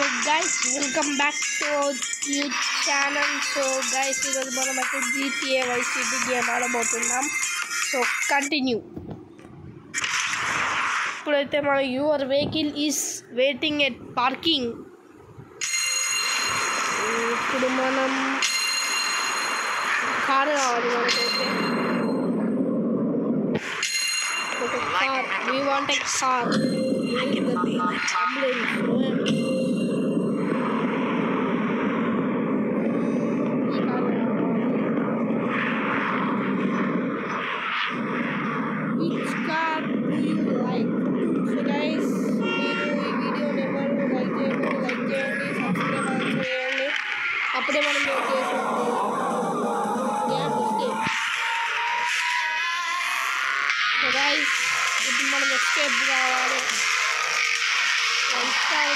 So guys, welcome back to our YouTube channel. So guys, ఈరోజు మనం అయితే GTA Vice City game ఆడబోతున్నాం. So continue. ఇప్పుడైతే మన your vehicle is waiting at parking. ఇప్పుడు మనం కార్ కావాలి మనకైతే. ఒక car, we want a car. Which car do you like? So guys, మీరు ఈ వీడియోని ఎవరు లైక్ చేయండి, సబ్స్క్రైబ్ చేయండి. అప్పుడే మనం సో గైస్, ఇప్పుడు మనం ఎస్కేప్ కావాలి.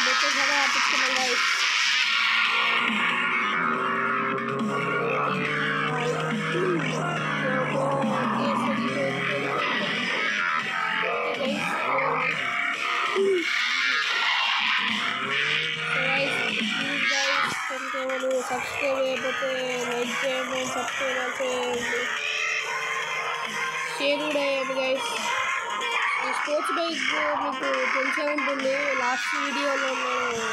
బెటర్ కదా ఆపించుకున్నాం గైస్. సబ్స్క్రైబ్ అయిపోతే లైక్ చేయండి, సబ్స్క్రైబ్ చేయండి, షేర్ కూడా చేయండి గైస్. ఈ స్పోర్ట్స్ బైక్ మీకు తెలిసే ఉంటుంది, లాస్ట్ వీడియోలో నేను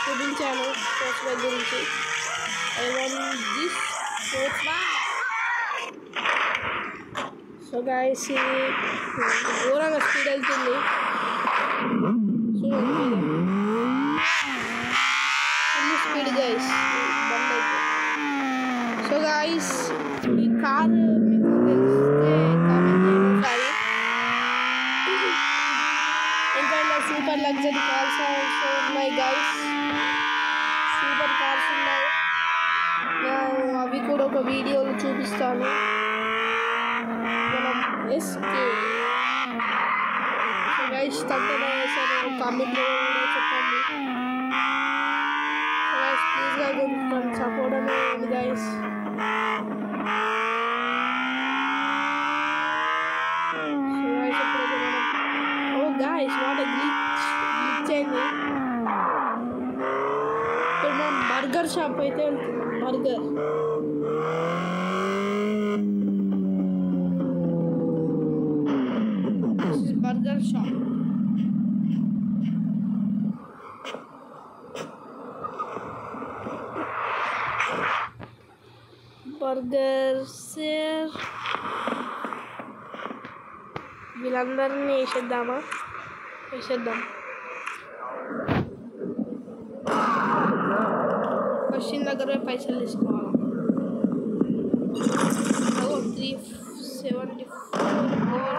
చూపించాను స్పోర్ట్స్ బైక్ గురించి. I want this sports bike. So guys, ఇది ఘోరంగా స్పీడ్ వెళ్తుంది. ఫుల్ స్పీడ్ గైస్ బండి అయితే. సో గైస్, ఈ కార్ మీకు తెలిస్తే కామెంట్ చేయండి. ఇంకా సూపర్ లగ్జరీ కార్స్ ఆల్సో ఉన్నాయి గైస్. సూపర్ కార్స్ ఉన్నాయి, అవి కూడా ఒక వీడియోలో చూపిస్తాను. మనం ఎస్కే గైస్ తప్పకుండా వేసాను, కామెంట్లో చెప్పండి. సో గైస్, ప్లీజ్గా కొంచెం సపోర్ట్ అనేది గైస్. సో గైస్, ఎప్పుడైతే మనం గాయస్ వాట్ గ్లిచ్ అయింది. ఇప్పుడు మనం బర్గర్ షాప్ అయితే బర్గర్ షాప్. బర్గర్ సార్, వీళ్ళందరినీ వేసేద్దాం. క్వశ్చన్ దగ్గర పైసలు తీసుకోవాలి. 374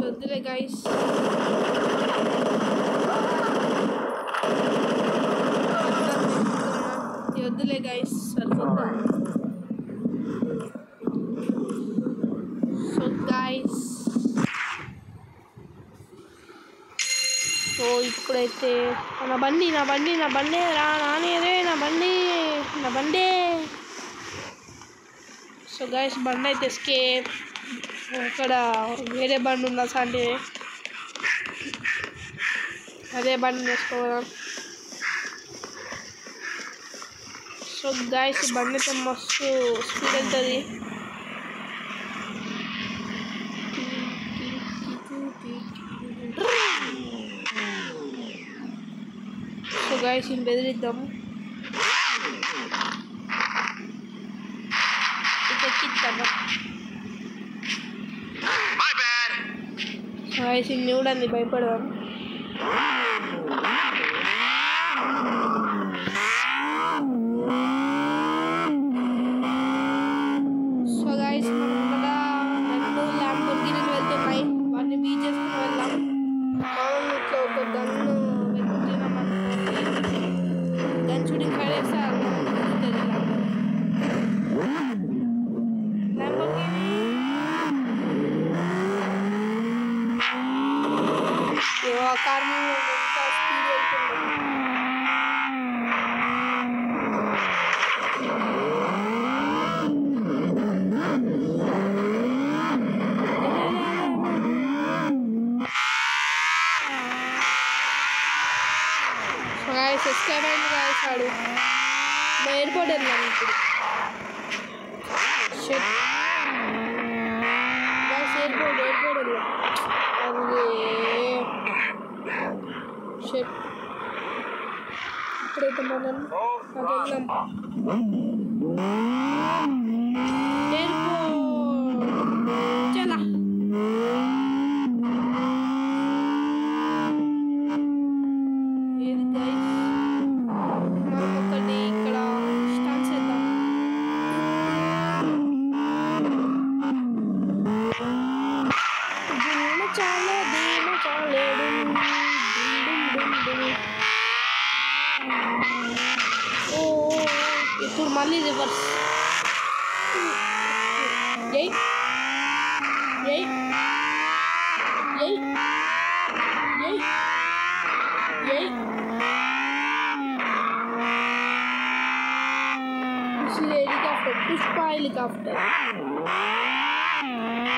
వద్దులే గైస్. వద్దులే గైస్, సరిపోతుంది. సో గైస్, సో ఇప్పుడైతే నా బండి రానేదే నా బండి. సో గైస్, బండి అయితే ఎస్కేప్. అక్కడ వేరే బండి ఉందా అంటే అదే బండి వేసుకోవడం. సో గైస్, బండి అయితే మస్తు స్పీడ్ వెళ్తుంది. సో గైస్, ఇది బెదిరిద్దాం. సో గైస్, ఇది చూడండి, భయపడదాం. సో గైస్, మనం ఇక్కడ 2 ల్యాంబోర్గినీలు వెళ్తున్నాయి, వాటిని బీచ్ చేసుకుని వెళ్దాం. మనం ఇట్లా ఒక గన్ను వెళ్తున్నామనుకోండి, గన్ షూటింగ్ ఫైర్ వేస్తే కార్ ఎంత స్పీడ్ వెళ్తుంది. గాయస్ ఎస్కేప్ అయింది గాయస్ ఆడు మా ఎయిర్పోర్ట్ వెళ్ళాను ఇప్పుడు షెట్ గాయస్ ఎయిర్పోర్ట్ వెళ్ళాం అదే షెట్ ఇప్పుడైతే మనం వెళ్ళాం ఎయిర్పోర్ట్ చలా ఏది గైస్ మనం ఒకటి ఇక్కడ స్టార్ట్ చేద్దాం చాలేడు ఓ ఇప్పుడు మళ్ళీ రివర్స్ ఎయ్ ఎయ్ ఎయ్ ఎయ్ ఎయ్ హెలికాప్టర్ పుష్ప హెలికాప్టర్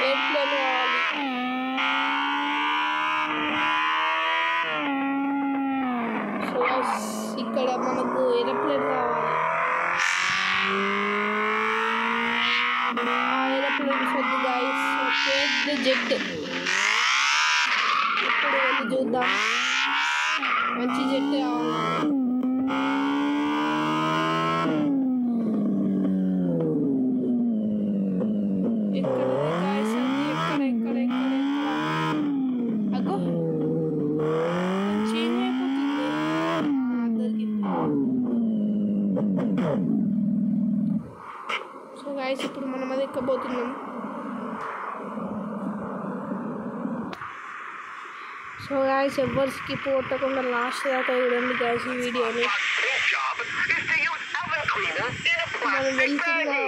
ఎయిర్ప్లేన్ కావాలి సో ఇక్కడ మనకు ఏరోప్లేన్ కావాలి ఆ ఏరోప్లేన్ వద్దు గాయస్ పెద్ద జెట్ ఇప్పుడు వెళ్ళి చూద్దాం మంచి జెట్ కావాలి సో గాయస్ ఇప్పుడు మనం అది ఎక్కబోతున్నాం సో గాయస్ ఎవ్వరు స్కిప్ కొట్టకుండా లాస్ట్ దాకా చూడండి గాయస్ ఈ వీడియోని మనం వెళ్తున్నాం